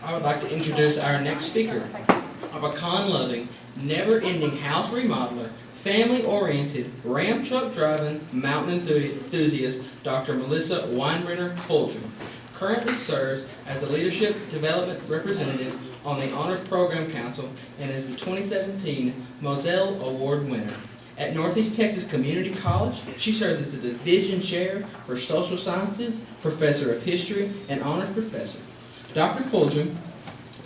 I would like to introduce our next speaker, a pecan-loving, never-ending house remodeler, family-oriented, Ram truck driving, mountain enthusiast, Dr. Melissa Fulgham. Currently serves as the Leadership Development Representative on the Honors Program Council and is the 2017 Moselle Award winner. At Northeast Texas Community College, she serves as the Division Chair for Social Sciences, Professor of History, and Honors Professor. Dr. Fulgham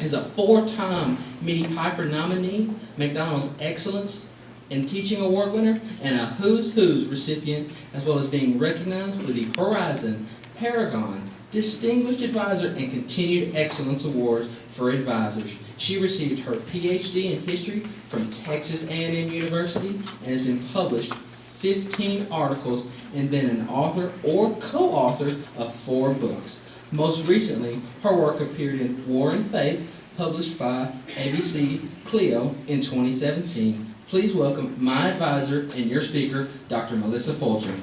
is a 4-time Mitty Piper nominee, McDonald's Excellence in Teaching Award winner, and a Who's Who's recipient, as well as being recognized with the Horizon, Paragon, Distinguished Advisor, and Continued Excellence Awards for Advisors. She received her PhD in History from Texas A&M University and has been published 15 articles and been an author or co-author of 4 books. Most recently, her work appeared in War and Faith, published by ABC Clio in 2017. Please welcome my advisor and your speaker, Dr. Melissa Fulgham.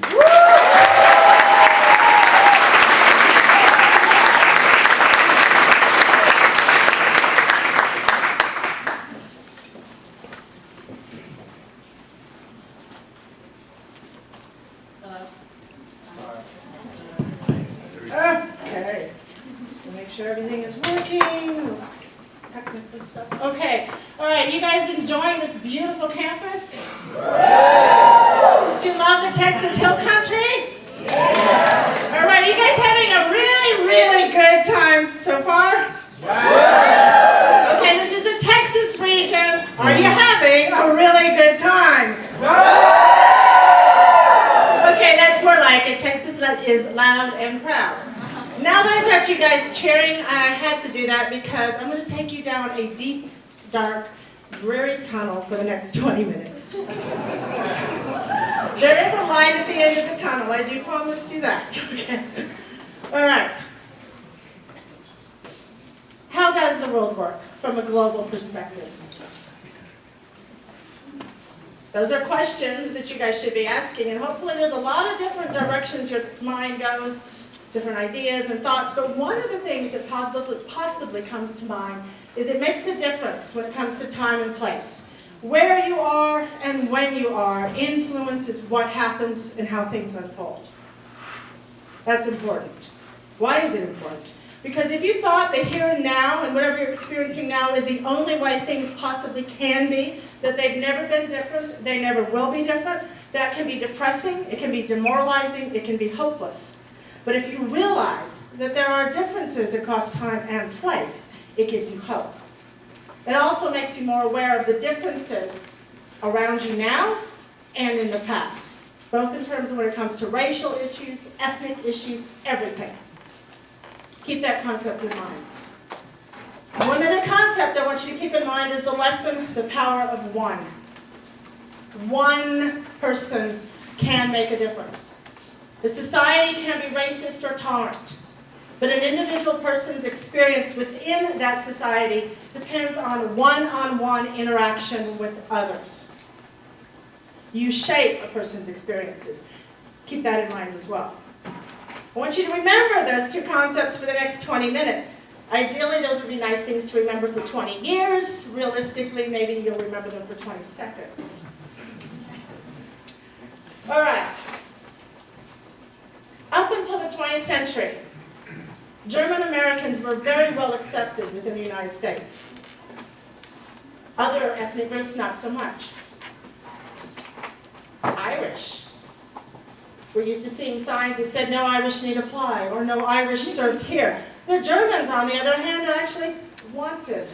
Okay, we'll make sure everything is working. Okay, all right, you guys enjoying this beautiful campus? Do you love the Texas Hill Country? Yeah. All right, are you guys having a really, really good time so far? Yeah. Okay, this is the Texas region. Are you having a really good time? Okay, that's more like it. Texas is loud and proud. Now that I've got you guys cheering, I had to do that because I'm going to take you down a deep, dark, dreary tunnel for the next 20 minutes. There is a light at the end of the tunnel. I do promise you that. Okay. All right. How does the world work from a global perspective? Those are questions that you guys should be asking, and hopefully there's a lot of different directions your mind goes, different ideas and thoughts, but one of the things that possibly comes to mind is it makes a difference when it comes to time and place. Where you are and when you are influences what happens and how things unfold. That's important. Why is it important? Because if you thought the here and now and whatever you're experiencing now is the only way things possibly can be, that they've never been different, they never will be different, that can be depressing, it can be demoralizing, it can be hopeless. But if you realize that there are differences across time and place, it gives you hope. It also makes you more aware of the differences around you now and in the past, both in terms of when it comes to racial issues, ethnic issues, everything. Keep that concept in mind. One other concept I want you to keep in mind is the lesson, the power of one. One person can make a difference. The society can be racist or tolerant, but an individual person's experience within that society depends on one-on-one interaction with others. You shape a person's experiences. Keep that in mind as well. I want you to remember those 2 concepts for the next 20 minutes. Ideally, those would be nice things to remember for 20 years. Realistically, maybe you'll remember them for 20 seconds. All right. Up until the 20th century, German Americans were very well accepted within the United States. Other ethnic groups, not so much. Irish. We're used to seeing signs that said, no Irish need apply, or no Irish served here. The Germans, on the other hand, are actually wanted.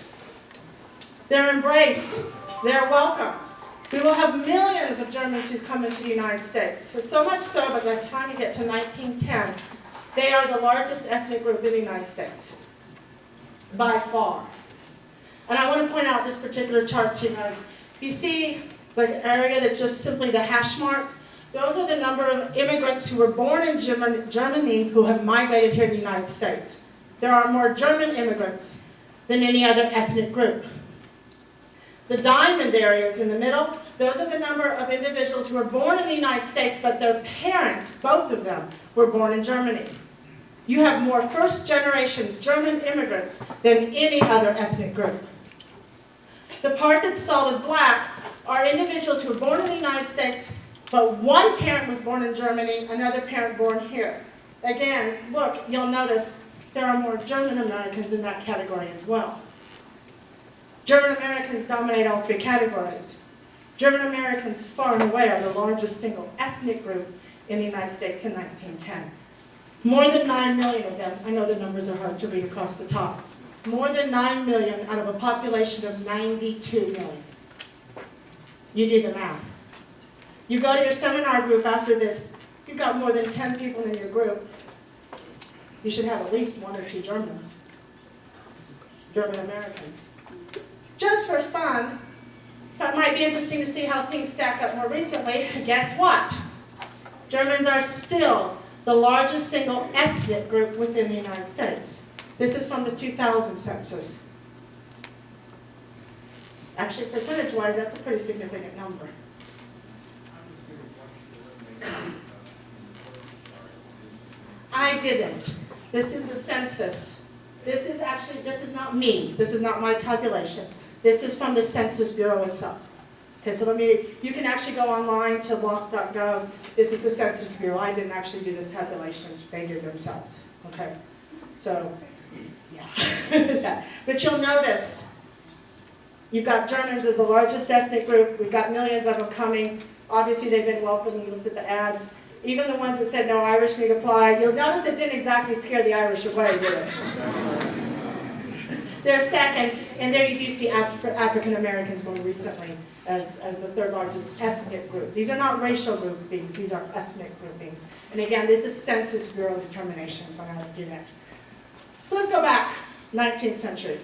They're embraced. They're welcome. We will have millions of Germans who come into the United States. So much so, by the time you get to 1910, they are the largest ethnic group in the United States, by far. And I want to point out this particular chart to you guys. You see the area that's just simply the hash marks? Those are the number of immigrants who were born in Germany who have migrated here to the United States. There are more German immigrants than any other ethnic group. The diamond areas in the middle, those are the number of individuals who were born in the United States, but their parents, both of them, were born in Germany. You have more first-generation German immigrants than any other ethnic group. The part that's solid black are individuals who were born in the United States, but one parent was born in Germany, another parent born here. Again, look, you'll notice there are more German Americans in that category as well. German Americans dominate all three categories. German Americans far and away are the largest single ethnic group in the United States in 1910. More than 9 million of them, I know the numbers are hard to read across the top, more than 9 million out of a population of 92 million. You do the math. You go to your seminar group after this, you've got more than 10 people in your group. You should have at least 1 or 2 Germans, German Americans. Just for fun, that might be interesting to see how things stack up more recently. Guess what? Germans are still the largest single ethnic group within the United States. This is from the 2000 census. Actually, percentage-wise, that's a pretty significant number. I didn't. This is the census. This is not me. This is not my tabulation. This is from the Census Bureau itself. Okay, so you can actually go online to loc.gov. This is the Census Bureau. I didn't actually do this tabulation. They did themselves. Okay, so, yeah. But you'll notice, you've got Germans as the largest ethnic group. We've got millions of them coming. Obviously, they've been welcomed. You looked at the ads. Even the ones that said no Irish need apply, you'll notice it didn't exactly scare the Irish away, did it? They're second, and there you do see African Americans more recently as the third largest ethnic group. These are not racial groupings, these are ethnic groupings. And again, this is Census Bureau determinations on how to do that. So let's go back, 19th century.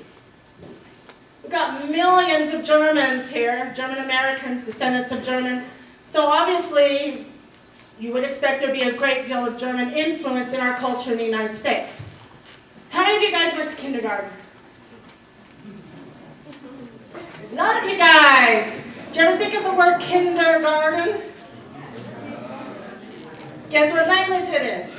We've got millions of Germans here, German Americans, descendants of Germans. So obviously, you would expect there to be a great deal of German influence in our culture in the United States. How many of you guys went to kindergarten? A lot of you guys. Did you ever think of the word kindergarten? Guess what language it is?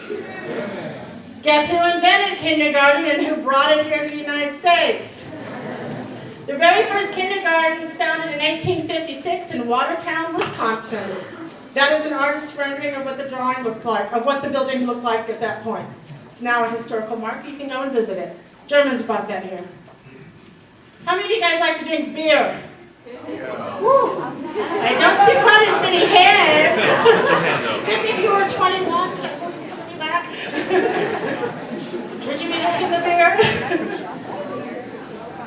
Guess who invented kindergarten and who brought it here to the United States? The very first kindergarten was founded in 1856 in Watertown, Wisconsin. That is an artist's rendering of what the drawing looked like, of what the building looked like at that point. It's now a historical marker. You can go and visit it. Germans brought that here. How many of you guys like to drink beer? Yeah. Woo. I don't see quite as many hands. If you were 21, somebody back. Would you be drinking the beer?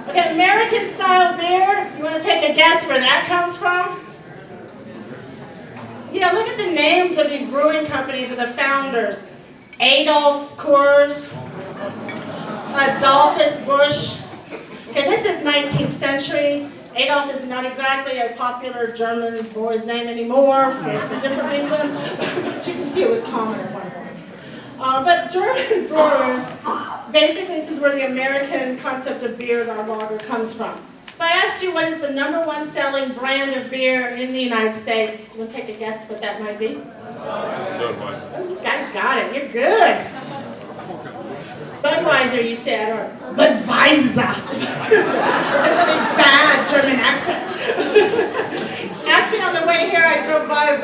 Okay, American-style beer. You want to take a guess where that comes from? Yeah, look at the names of these brewing companies of the founders. Adolf Coors, Adolphus Busch. Okay, this is 19th century. Adolf is not exactly a popular German boy's name anymore for a different reason. But you can see it was common at one point. But German brewers, basically this is where the American concept of beer, our lager, comes from. If I asked you what is the #1 selling brand of beer in the United States, you want to take a guess what that might be? You guys got it. You're good. Budweiser, you said, or Budweiser. A really bad German accent. Actually, on the way here, I drove by a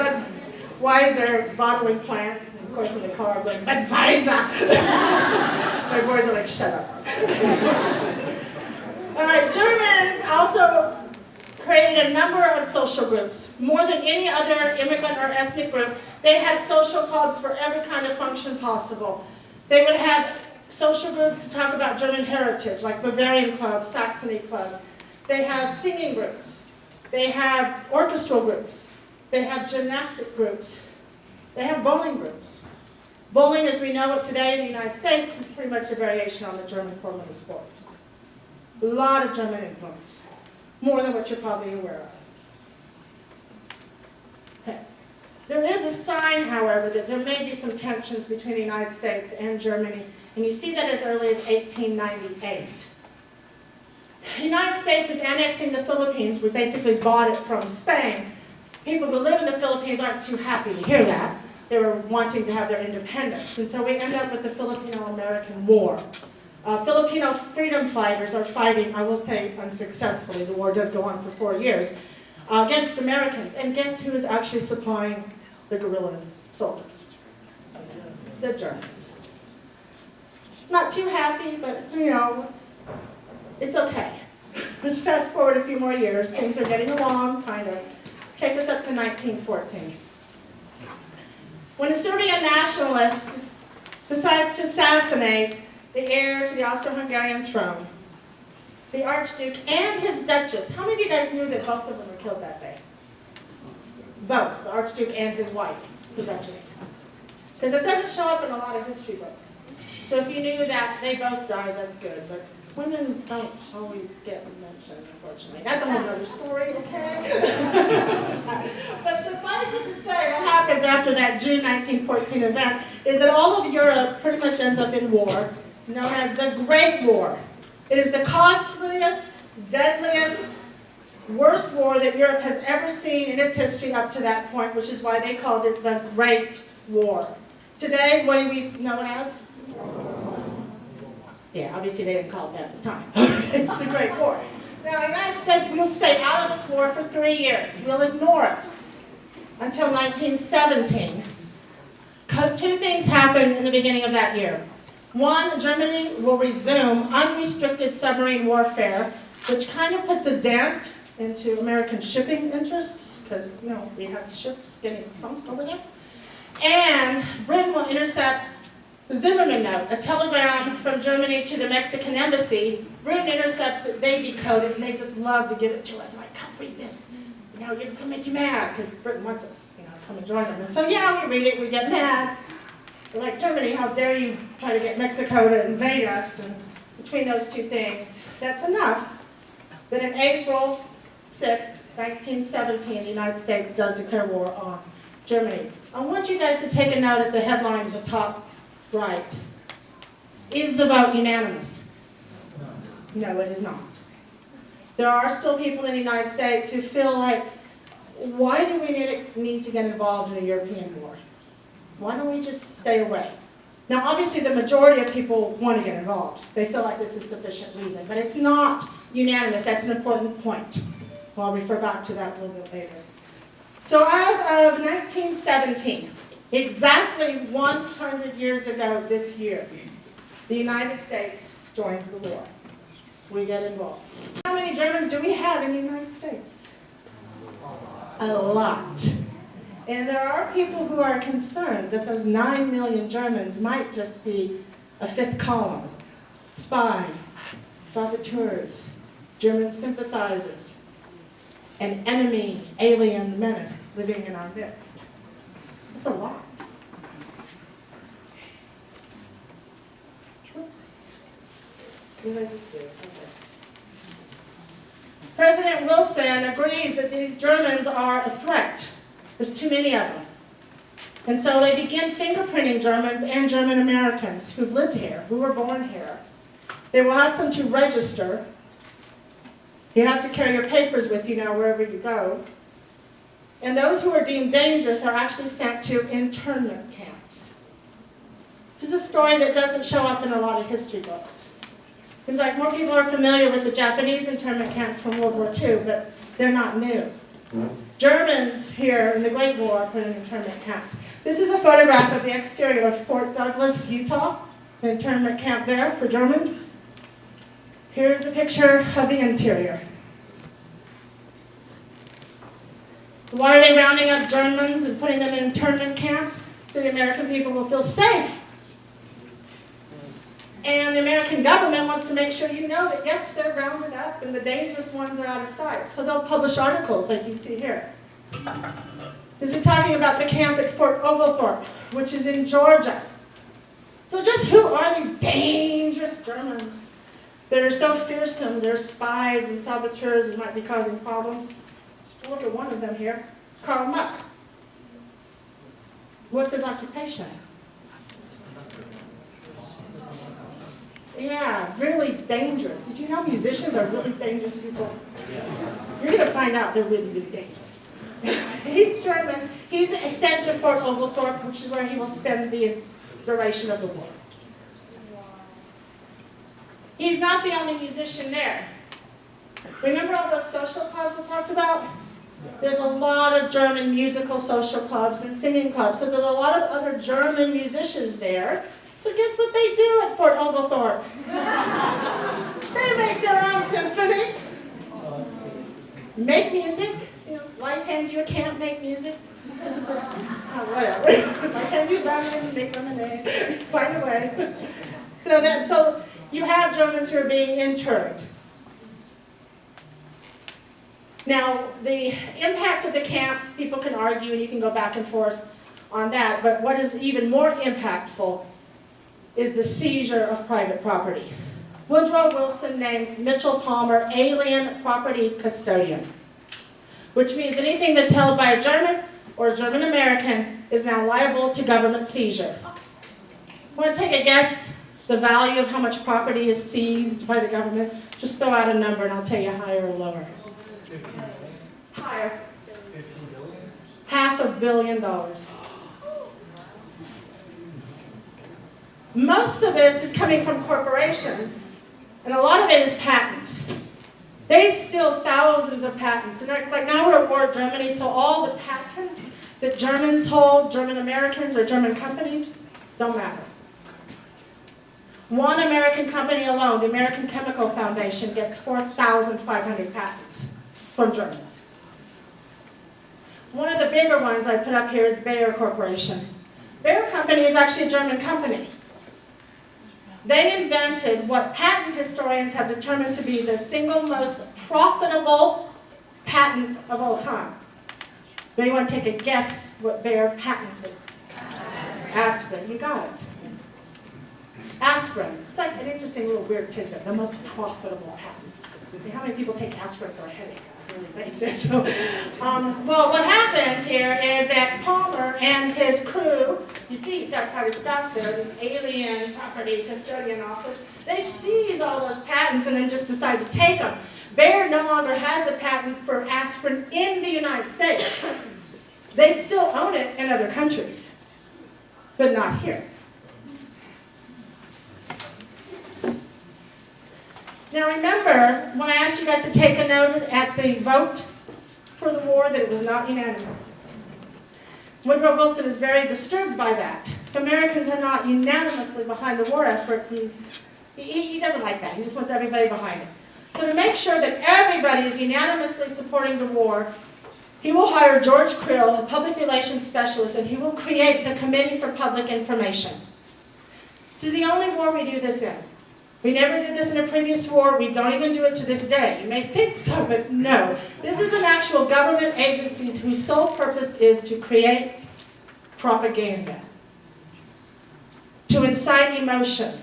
Budweiser bottling plant. Of course, in the car, I'm like, Budweiser. My boys are like, shut up. All right, Germans also created a number of social groups. More than any other immigrant or ethnic group, they had social clubs for every kind of function possible. They would have social groups to talk about German heritage, like Bavarian clubs, Saxony clubs. They have singing groups. They have orchestral groups. They have gymnastic groups. They have bowling groups. Bowling, as we know it today in the United States, is pretty much a variation on the German form of the sport. A lot of German influence, more than what you're probably aware of. Okay. There is a sign, however, that there may be some tensions between the United States and Germany, and you see that as early as 1898. The United States is annexing the Philippines. We basically bought it from Spain. People who live in the Philippines aren't too happy to hear that. they were wanting to have their independence. And so we end up with the Filipino-American War. Filipino freedom fighters are fighting, I will say unsuccessfully, the war does go on for 4 years, against Americans. And guess who is actually supplying the guerrilla soldiers? The Germans. Not too happy, but you know, it's okay. Let's fast forward a few more years. Things are getting along, kind of. Take us up to 1914. When a Serbian nationalist decides to assassinate the heir to the Austro-Hungarian throne, the Archduke and his Duchess. How many of you guys knew that both of them were killed that day? Both, the Archduke and his wife, the Duchess. Because it doesn't show up in a lot of history books. So if you knew that they both died, that's good. But women don't always get mentioned, unfortunately. That's a whole other story, okay? But suffice it to say, what happens after that June 1914 event is that all of Europe pretty much ends up in war. It's known as the Great War. It is the costliest, deadliest, worst war that Europe has ever seen in its history up to that point, which is why they called it the Great War. Today, what do we know it as? Yeah, obviously they didn't call it that at the time. It's the Great War. Now, the United States, we'll stay out of this war for 3 years. We'll ignore it until 1917. 2 things happen in the beginning of that year. One, Germany will resume unrestricted submarine warfare, which kind of puts a dent into American shipping interests, because, you know, we have ships getting sunk over there. And Britain will intercept the Zimmerman note, a telegram from Germany to the Mexican embassy. Britain intercepts it, they decode it, and they just love to give it to us. Like, come read this. You know, you're just going to make you mad, because Britain wants us, you know, come and join them. And so, yeah, we read it, we get mad. We're like, Germany, how dare you try to get Mexico to invade us? And between those 2 things, that's enough that in April 6, 1917, the United States does declare war on Germany. I want you guys to take a note at the headline at the top right. Is the vote unanimous? No, it is not. There are still people in the United States who feel like, why do we need to get involved in a European war? Why don't we just stay away? Now, obviously, the majority of people want to get involved. They feel like this is sufficient reason, but it's not unanimous. That's an important point. I'll refer back to that a little bit later. So as of 1917, exactly 100 years ago this year, the United States joins the war. We get involved. How many Germans do we have in the United States? A lot. And there are people who are concerned that those 9 million Germans might just be a 5th column. Spies, saboteurs, German sympathizers, an enemy alien menace living in our midst. That's a lot. President Wilson agrees that these Germans are a threat. There's too many of them. And so they begin fingerprinting Germans and German Americans who've lived here, who were born here. They will ask them to register. You have to carry your papers with you now wherever you go. And those who are deemed dangerous are actually sent to internment camps. This is a story that doesn't show up in a lot of history books. Seems like more people are familiar with the Japanese internment camps from World War II, but they're not new. Germans here in the Great War are put in internment camps. This is a photograph of the exterior of Fort Douglas, Utah, an internment camp there for Germans. Here's a picture of the interior. Why are they rounding up Germans and putting them in internment camps? So the American people will feel safe. And the American government wants to make sure you know that, yes, they're rounded up and the dangerous ones are out of sight. So they'll publish articles like you see here. This is talking about the camp at Fort Oglethorpe, which is in Georgia. So just who are these dangerous Germans that are so fearsome? They're spies and saboteurs who might be causing problems. Look at one of them here, Karl Muck. What's his occupation? Yeah, really dangerous. Did you know musicians are really dangerous people? You're going to find out they're really, really dangerous. He's German. He's sent to Fort Oglethorpe, which is where he will spend the duration of the war. He's not the only musician there. Remember all those social clubs I talked about? There's a lot of German musical social clubs and singing clubs. So there's a lot of other German musicians there. So guess what they do at Fort Oglethorpe? They make their own symphony. Make music. You know, life hands you a camp, make music. Whatever. Life hands you lemons, make lemonade. Find a way. So you have Germans who are being interned. Now, the impact of the camps, people can argue and you can go back and forth on that, but what is even more impactful is the seizure of private property. Woodrow Wilson names Mitchell Palmer alien property custodian, which means anything that's held by a German or a German American is now liable to government seizure. Want to take a guess the value of how much property is seized by the government? Just throw out a number and I'll tell you higher or lower. Higher. $500 million. Most of this is coming from corporations, and a lot of it is patents. They steal thousands of patents. And it's like now we're at war with Germany, so all the patents that Germans hold, German Americans or German companies, don't matter. One American company alone, the American Chemical Foundation, gets 4,500 patents from Germans. One of the bigger ones I put up here is Bayer Corporation. Bayer Company is actually a German company. They invented what patent historians have determined to be the single most profitable patent of all time. Do you want to take a guess what Bayer patented? Aspirin. You got it. Aspirin. It's like an interesting little weird tidbit. The most profitable patent. How many people take aspirin for a headache on a daily basis? Well, what happens here is that Palmer and his crew, you see he's got quite a staff there, the alien property custodian office, they seize all those patents and then just decide to take them. Bayer no longer has the patent for aspirin in the United States. They still own it in other countries, but not here. Now remember, when I asked you guys to take a note at the vote for the war, that it was not unanimous. Woodrow Wilson is very disturbed by that. If Americans are not unanimously behind the war effort, he doesn't like that. He just wants everybody behind it. So to make sure that everybody is unanimously supporting the war, he will hire George Krill, a public relations specialist, and he will create the Committee for Public Information. This is the only war we do this in. We never did this in a previous war. We don't even do it to this day. You may think so, but no. This is an actual government agency whose sole purpose is to create propaganda, to incite emotion.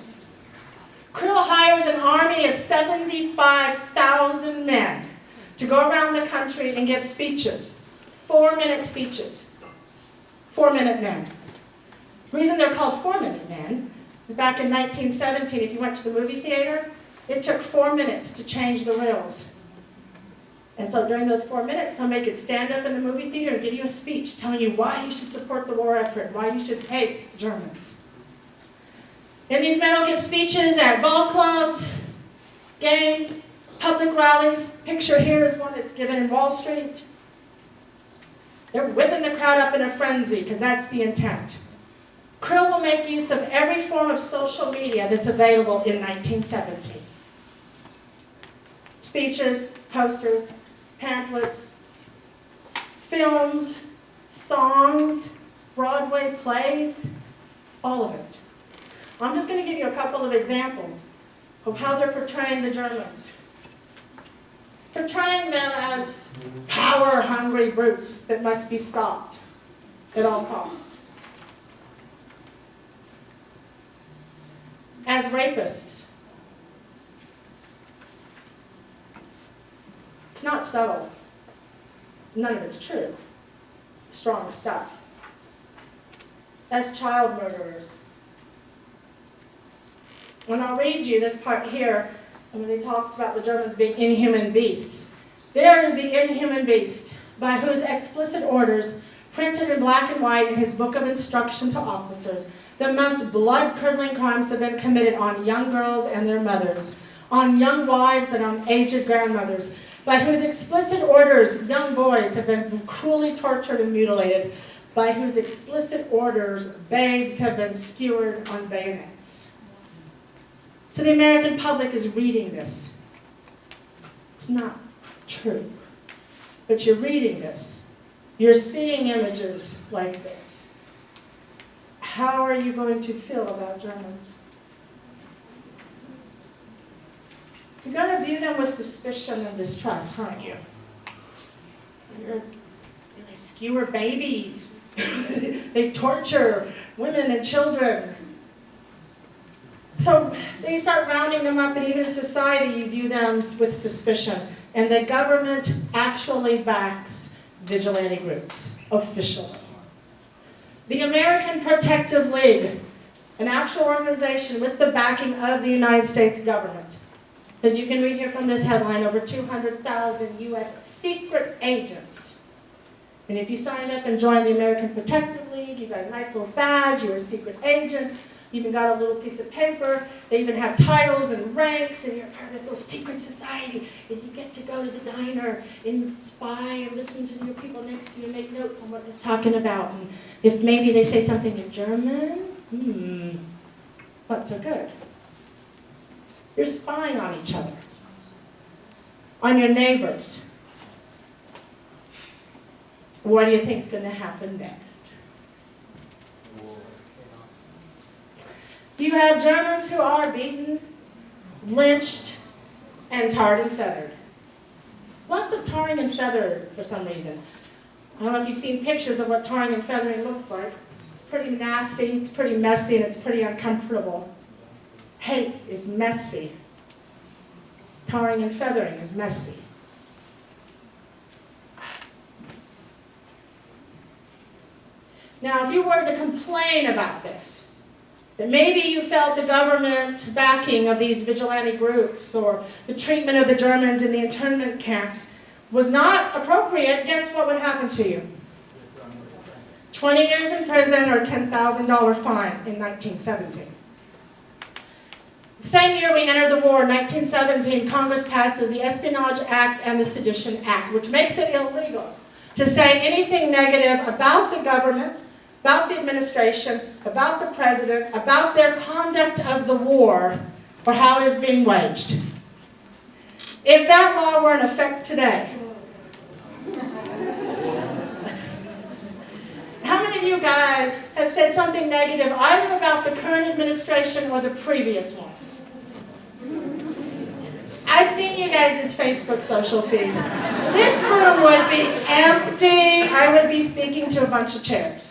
Krill hires an army of 75,000 men to go around the country and give speeches, 4-minute speeches, 4-minute men. The reason they're called 4-minute men is back in 1917, if you went to the movie theater, it took 4 minutes to change the reels. And so during those 4 minutes, somebody could stand up in the movie theater and give you a speech telling you why you should support the war effort, why you should hate Germans. And these men will give speeches at ball clubs, games, public rallies. Picture here is one that's given in Wall Street. They're whipping the crowd up in a frenzy because that's the intent. Krill will make use of every form of social media that's available in 1917. Speeches, posters, pamphlets, films, songs, Broadway plays, all of it. I'm just going to give you a couple of examples of how they're portraying the Germans. Portraying them as power-hungry brutes that must be stopped at all costs. As rapists. It's not subtle. None of it's true. Strong stuff. As child murderers. And I'll read you this part here, when they talked about the Germans being inhuman beasts. There is the inhuman beast, by whose explicit orders, printed in black and white in his book of instruction to officers, the most blood-curdling crimes have been committed on young girls and their mothers, on young wives and on aged grandmothers, by whose explicit orders young boys have been cruelly tortured and mutilated, by whose explicit orders babes have been skewered on bayonets. So the American public is reading this. It's not true, but you're reading this. You're seeing images like this. How are you going to feel about Germans? You're going to view them with suspicion and distrust, aren't you? They skewer babies. They torture women and children. So they start rounding them up, and even in society you view them with suspicion. And the government actually backs vigilante groups, officially. The American Protective League, an actual organization with the backing of the United States government. As you can read here from this headline, over 200,000 U.S. secret agents. And if you signed up and joined the American Protective League, you got a nice little badge, you're a secret agent, you even got a little piece of paper, they even have titles and ranks, and you're part of this little secret society, and you get to go to the diner and spy and listen to your people next to you and make notes on what they're talking about. And if maybe they say something in German, not so good. You're spying on each other, on your neighbors. What do you think is going to happen next? You have Germans who are beaten, lynched, and tarred and feathered. Lots of tarring and feathered for some reason. I don't know if you've seen pictures of what tarring and feathering looks like. It's pretty nasty, it's pretty messy, and it's pretty uncomfortable. Hate is messy. Tarring and feathering is messy. Now, if you were to complain about this, that maybe you felt the government backing of these vigilante groups or the treatment of the Germans in the internment camps was not appropriate, guess what would happen to you? 20 years in prison or $10,000 fine in 1917. The same year we entered the war, 1917, Congress passes the Espionage Act and the Sedition Act, which makes it illegal to say anything negative about the government, about the administration, about the president, about their conduct of the war, or how it is being waged. If that law were in effect today, how many of you guys have said something negative either about the current administration or the previous one? I've seen you guys' Facebook social feeds. This room would be empty. I would be speaking to a bunch of chairs.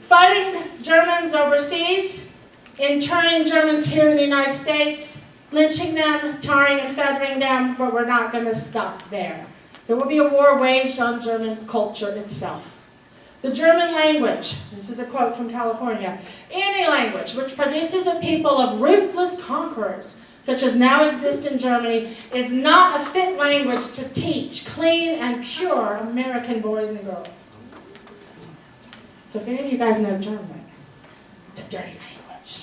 Fighting Germans overseas, interring Germans here in the United States, lynching them, tarring and feathering them, but we're not going to stop there. There will be a war waged on German culture itself. The German language, this is a quote from California, any language which produces a people of ruthless conquerors, such as now exist in Germany, is not a fit language to teach clean and pure American boys and girls. So if any of you guys know German, it's a dirty language.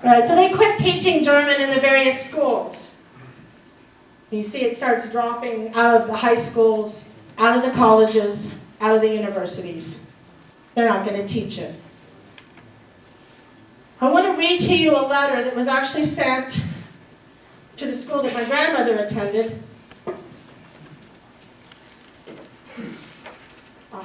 Right, so they quit teaching German in the various schools. You see it starts dropping out of the high schools, out of the colleges, out of the universities. They're not going to teach it. I want to read to you a letter that was actually sent to the school that my grandmother attended.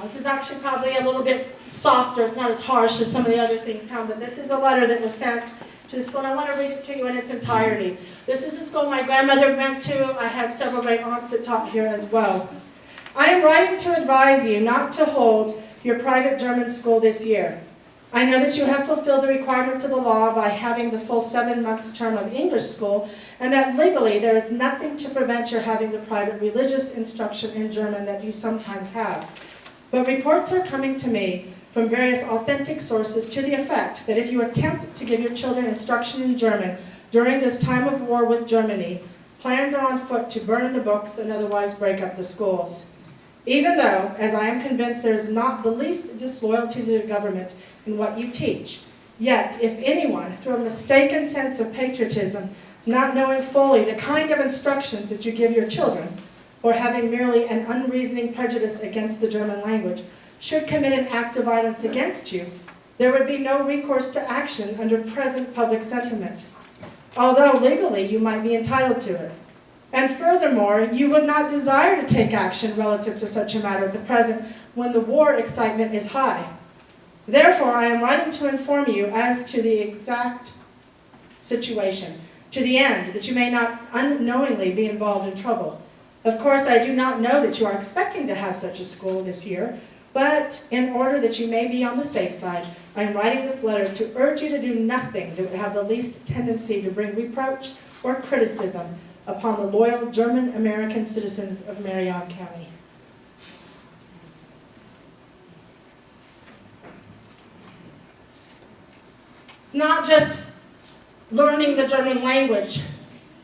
This is actually probably a little bit softer. It's not as harsh as some of the other things come, but this is a letter that was sent to the school, and I want to read it to you in its entirety. This is the school my grandmother went to. I have several great aunts that taught here as well. I am writing to advise you not to hold your private German school this year. I know that you have fulfilled the requirements of the law by having the full 7 months term of English school, and that legally there is nothing to prevent your having the private religious instruction in German that you sometimes have. But reports are coming to me from various authentic sources to the effect that if you attempt to give your children instruction in German, During this time of war with Germany, plans are on foot to burn the books and otherwise break up the schools. Even though, as I am convinced, there is not the least disloyalty to the government in what you teach, yet, if anyone, through a mistaken sense of patriotism, not knowing fully the kind of instructions that you give your children, or having merely an unreasoning prejudice against the German language, should commit an act of violence against you, there would be no recourse to action under present public sentiment, although legally you might be entitled to it. And furthermore, you would not desire to take action relative to such a matter at the present when the war excitement is high. Therefore, I am writing to inform you as to the exact situation, to the end that you may not unknowingly be involved in trouble. Of course, I do not know that you are expecting to have such a school this year, but in order that you may be on the safe side, I am writing this letter to urge you to do nothing that would have the least tendency to bring reproach or criticism upon the loyal German-American citizens of Marion County. It's not just learning the German language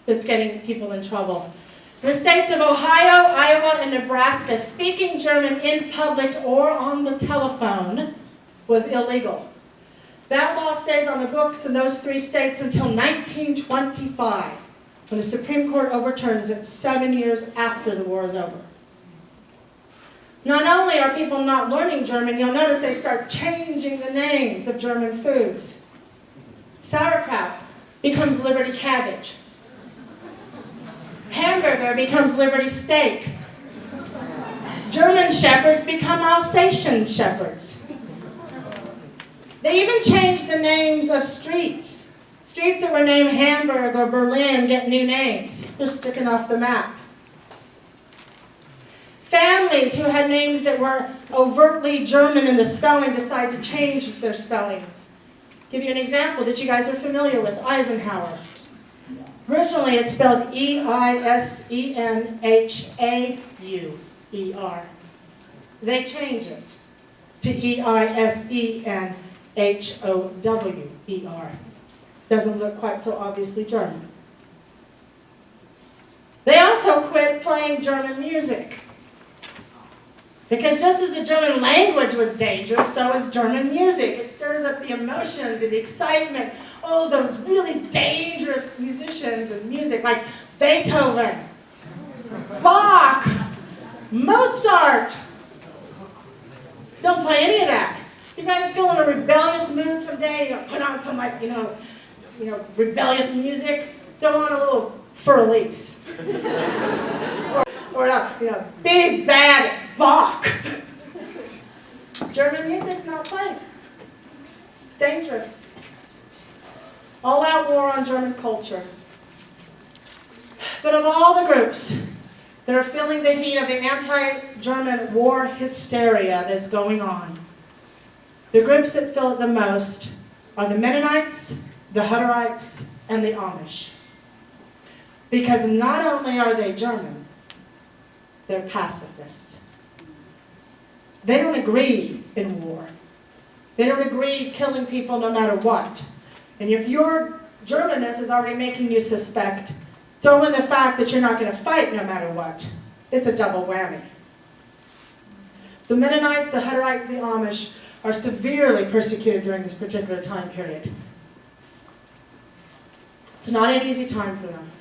that's getting people in trouble. In the states of Ohio, Iowa, and Nebraska, speaking German in public or on the telephone was illegal. That law stays on the books in those 3 states until 1925, when the Supreme Court overturns it 7 years after the war is over. Not only are people not learning German, you'll notice they start changing the names of German foods. Sauerkraut becomes Liberty cabbage. Hamburger becomes Liberty steak. German shepherds become Alsatian shepherds. They even changed the names of streets. Streets that were named Hamburg or Berlin get new names. They're sticking off the map. Families who had names that were overtly German in the spelling decide to change their spellings. Give you an example that you guys are familiar with, Eisenhower. Originally it's spelled E-I-S-E-N-H-A-U-E-R. They change it to E-I-S-E-N-H-O-W-E-R. Doesn't look quite so obviously German. They also quit playing German music. Because just as the German language was dangerous, so is German music. It stirs up the emotions and the excitement. Oh, those really dangerous musicians and music like Beethoven, Bach, Mozart. Don't play any of that. You guys feel in a rebellious mood someday, put on some rebellious music. Throw on a little Fur Elise. or big bad Bach. German music's not played. It's dangerous. All-out war on German culture. But of all the groups that are feeling the heat of the anti-German war hysteria that's going on, the groups that feel it the most are the Mennonites, the Hutterites, and the Amish. Because not only are they German, they're pacifists. They don't agree in war. They don't agree killing people no matter what. And if your Germanness is already making you suspect, throw in the fact that you're not going to fight no matter what. It's a double whammy. The Mennonites, the Hutterites, and the Amish are severely persecuted during this particular time period. It's not an easy time for them.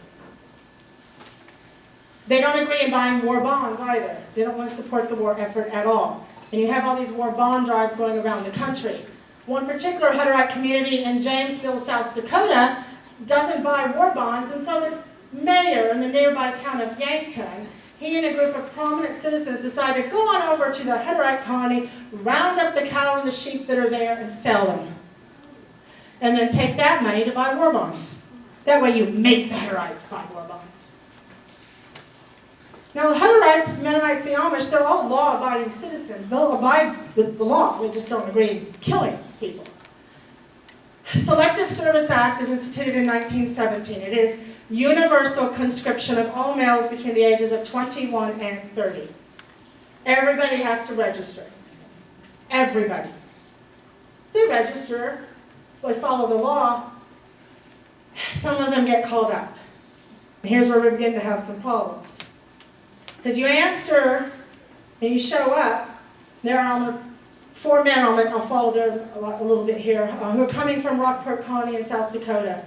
They don't agree in buying war bonds either. They don't want to support the war effort at all. And you have all these war bond drives going around the country. One particular Hutterite community in Jamesville, South Dakota, doesn't buy war bonds, and so the mayor in the nearby town of Yankton, he and a group of prominent citizens decided to go on over to the Hutterite colony, round up the cow and the sheep that are there, and sell them. And then take that money to buy war bonds. That way you make the Hutterites buy war bonds. Now the Hutterites, Mennonites, the Amish, they're all law-abiding citizens. They'll abide with the law. They just don't agree in killing people. Selective Service Act is instituted in 1917. It is universal conscription of all males between the ages of 21 and 30. Everybody has to register. Everybody. They register. They follow the law. some of them get called up. And here's where we begin to have some problems. Because you answer and you show up, there are 4 men, I'll follow there a little bit here, who are coming from Rockport Colony in South Dakota.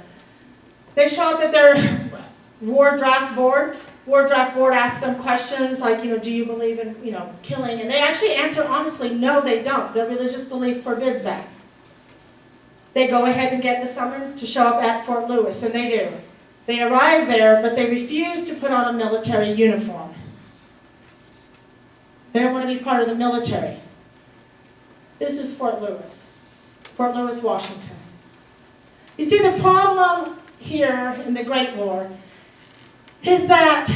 They show up at their war draft board. War draft board asks them questions like, do you believe in, killing? And they actually answer honestly, no, they don't. Their religious belief forbids that. They go ahead and get the summons to show up at Fort Lewis, and they do. They arrive there, but they refuse to put on a military uniform. They don't want to be part of the military. This is Fort Lewis, Washington. You see, the problem here in the Great War is that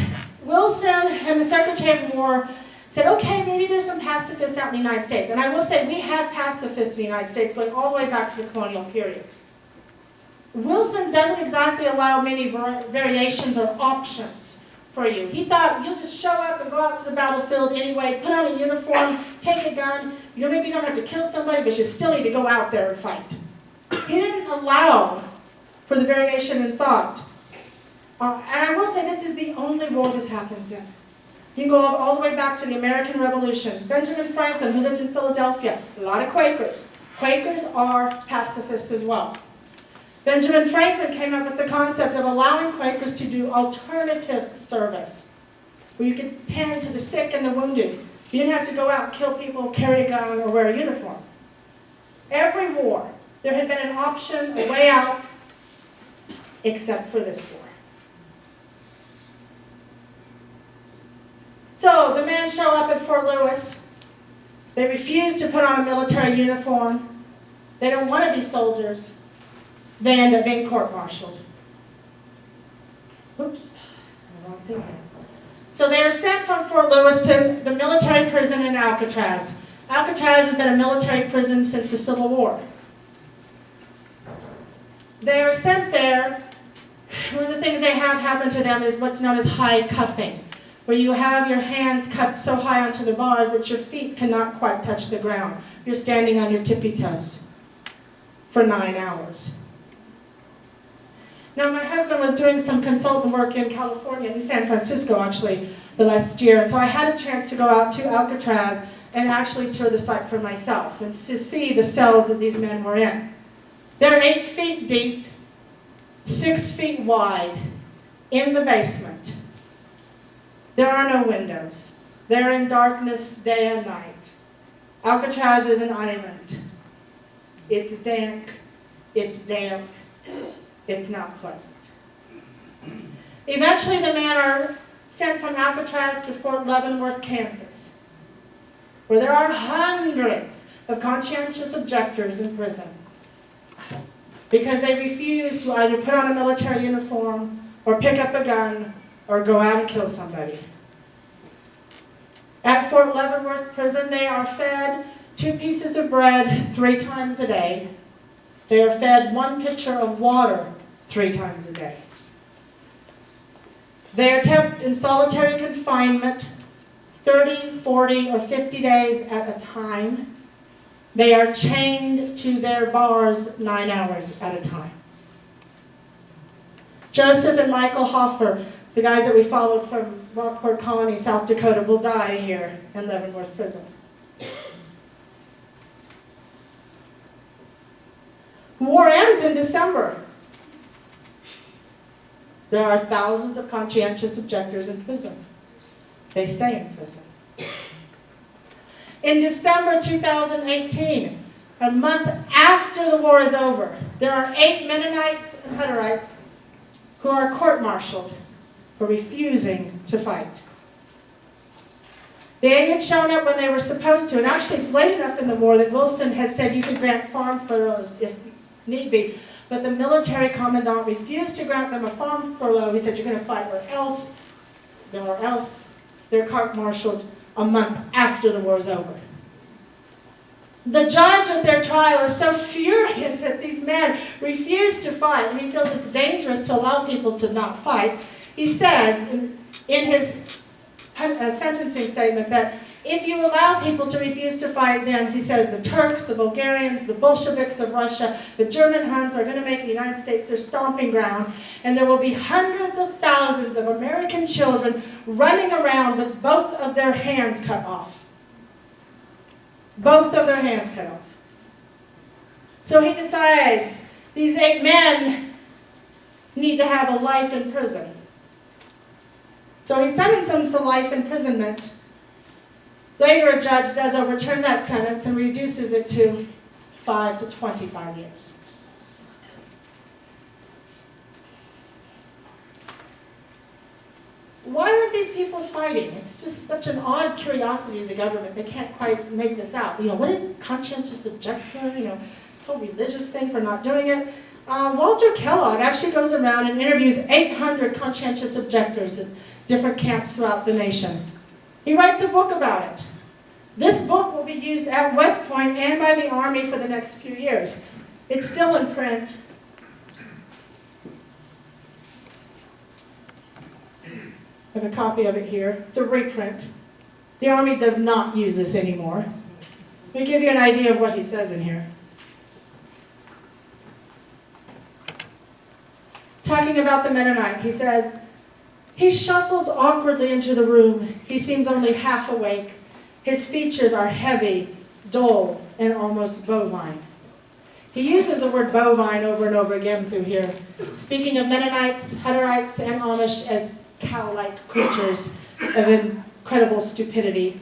Wilson and the Secretary of War said, okay, maybe there's some pacifists out in the United States. And I will say, we have pacifists in the United States going all the way back to the colonial period. Wilson doesn't exactly allow many variations or options for you. He thought, you'll just show up and go out to the battlefield anyway, put on a uniform, take a gun. Maybe you don't have to kill somebody, but you still need to go out there and fight. He didn't allow for the variation in thought. And I will say, this is the only war this happens in. You can go all the way back to the American Revolution. Benjamin Franklin, who lived in Philadelphia, a lot of Quakers. Quakers are pacifists as well. Benjamin Franklin came up with the concept of allowing Quakers to do alternative service, where you could tend to the sick and the wounded. You didn't have to go out and kill people, carry a gun, or wear a uniform. Every war, there had been an option, a way out, except for this war. So the men show up at Fort Lewis. They refuse to put on a military uniform. They don't want to be soldiers. They end up being court-martialed. Oops, wrong thing here. So they are sent from Fort Lewis to the military prison in Alcatraz. Alcatraz has been a military prison since the Civil War. They are sent there. One of the things they have happen to them is what's known as high cuffing, where you have your hands cuffed so high onto the bars that your feet cannot quite touch the ground. You're standing on your tippy toes for 9 hours. Now, my husband was doing some consultant work in California, in San Francisco actually, the last year, and so I had a chance to go out to Alcatraz and actually tour the site for myself and to see the cells that these men were in. They're 8 feet deep, 6 feet wide, in the basement. There are no windows. They're in darkness day and night. Alcatraz is an island. It's dank. It's damp. It's not pleasant. Eventually, the men are sent from Alcatraz to Fort Leavenworth, Kansas, where there are hundreds of conscientious objectors in prison because they refuse to either put on a military uniform or pick up a gun or go out and kill somebody. At Fort Leavenworth prison, they are fed 2 pieces of bread 3 times a day. They are fed 1 pitcher of water 3 times a day. They are kept in solitary confinement 30, 40, or 50 days at a time. They are chained to their bars 9 hours at a time. Joseph and Michael Hoffer, the guys that we followed from Rockport Colony, South Dakota, will die here in Leavenworth Prison. War ends in December. There are thousands of conscientious objectors in prison. They stay in prison. In December 2018, a month after the war is over, there are 8 Mennonites and Hutterites who are court-martialed for refusing to fight. They had shown up when they were supposed to, and actually it's late enough in the war that Wilson had said you could grant farm furloughs if need be, but the military commandant refused to grant them a farm furlough. He said, you're going to fight or else they're court-martialed a month after the war is over. The judge at their trial is so furious that these men refuse to fight, and he feels it's dangerous to allow people to not fight. He says in his sentencing statement that If you allow people to refuse to fight them, he says the Turks, the Bulgarians, the Bolsheviks of Russia, the German Huns are going to make the United States their stomping ground, and there will be hundreds of thousands of American children running around with both of their hands cut off. Both of their hands cut off. So he decides these 8 men need to have a life in prison. So he sentenced them to life imprisonment. Later, a judge does overturn that sentence and reduces it to 5 to 25 years. Why aren't these people fighting? It's just such an odd curiosity to the government. They can't quite make this out. What is conscientious objector? This whole religious thing for not doing it. Walter Kellogg actually goes around and interviews 800 conscientious objectors at different camps throughout the nation. He writes a book about it. This book will be used at West Point and by the Army for the next few years. It's still in print. I have a copy of it here. It's a reprint. The Army does not use this anymore. Let me give you an idea of what he says in here. Talking about the Mennonite, he says, he shuffles awkwardly into the room. He seems only half awake. His features are heavy, dull, and almost bovine. He uses the word bovine over and over again through here, speaking of Mennonites, Hutterites, and Amish as cow-like creatures of incredible stupidity,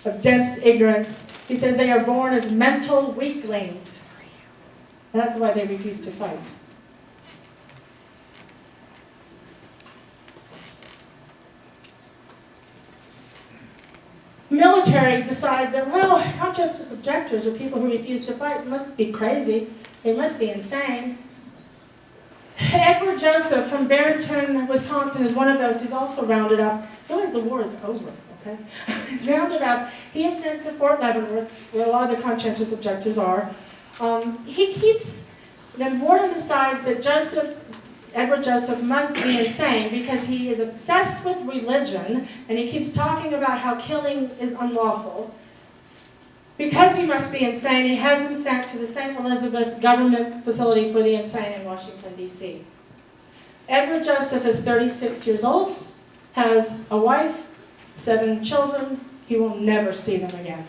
of dense ignorance. He says they are born as mental weaklings. That's why they refuse to fight. Military decides that, well, conscientious objectors are people who refuse to fight. They must be crazy. They must be insane. Edward Joseph from Barrington, Wisconsin is one of those who's also rounded up. Realize the war is over, okay? Rounded up. He is sent to Fort Leavenworth, where a lot of the conscientious objectors are. Then Warden decides that Edward Joseph must be insane because he is obsessed with religion and he keeps talking about how killing is unlawful. Because he must be insane, he has him sent to the St. Elizabeth Government Facility for the Insane in Washington, D.C. Edward Joseph is 36 years old, has a wife, 7 children. He will never see them again.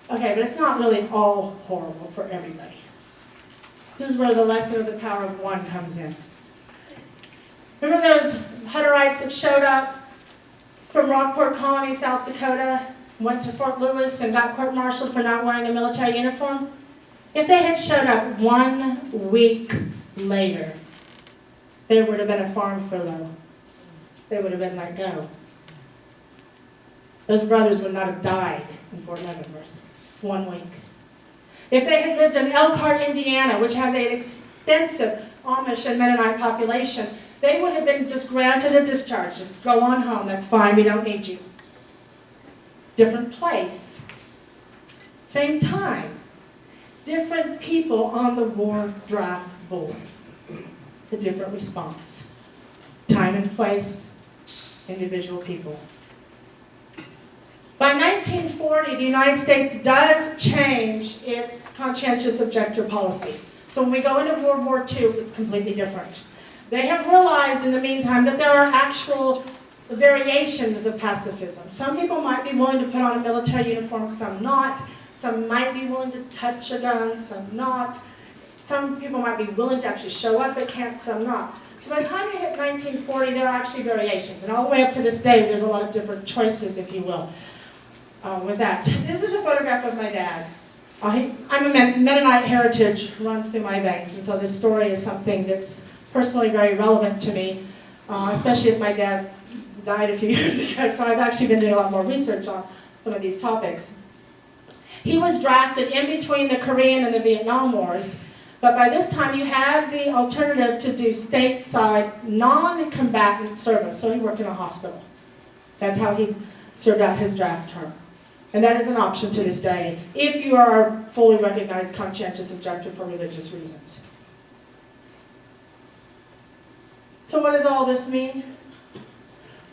Okay, but it's not really all horrible for everybody. This is where the lesson of the power of one comes in. Remember those Hutterites that showed up from Rockport Colony, South Dakota, went to Fort Lewis and got court-martialed for not wearing a military uniform? If they had showed up 1 week later, there would have been a farm furlough. They would have been let go. Those brothers would not have died in Fort Leavenworth. 1 week. If they had lived in Elkhart, Indiana, which has an extensive Amish and Mennonite population, they would have been just granted a discharge. Just go on home, that's fine, we don't need you. Different place. Same time. Different people on the war draft board. A different response. Time and place, individual people. By 1940, the United States does change its conscientious objector policy. So when we go into World War II, it's completely different. They have realized in the meantime that there are actual variations of pacifism. Some people might be willing to put on a military uniform, some not. Some might be willing to touch a gun, some not. Some people might be willing to actually show up at camp, some not. So by the time you hit 1940, there are actually variations. And all the way up to this day, there's a lot of different choices, if you will. With that. This is a photograph of my dad. I'm a Mennonite heritage runs through my veins, and so this story is something that's personally very relevant to me, especially as my dad died a few years ago, so I've actually been doing a lot more research on some of these topics. He was drafted in between the Korean and the Vietnam Wars, but by this time you had the alternative to do stateside non-combatant service, so he worked in a hospital. That's how he served out his draft term. And that is an option to this day, if you are a fully recognized conscientious objector for religious reasons. So what does all this mean?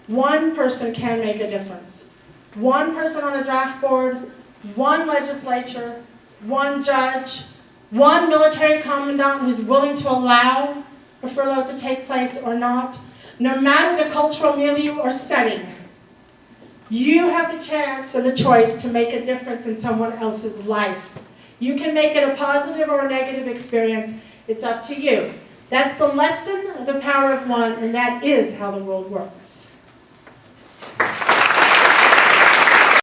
One person can make a difference. One person on a draft board, one legislature, one judge, one military commandant who's willing to allow a furlough to take place or not, no matter the cultural milieu or setting, you have the chance or the choice to make a difference in someone else's life. You can make it a positive or a negative experience. It's up to you. That's the lesson of the power of one, and that is how the world works.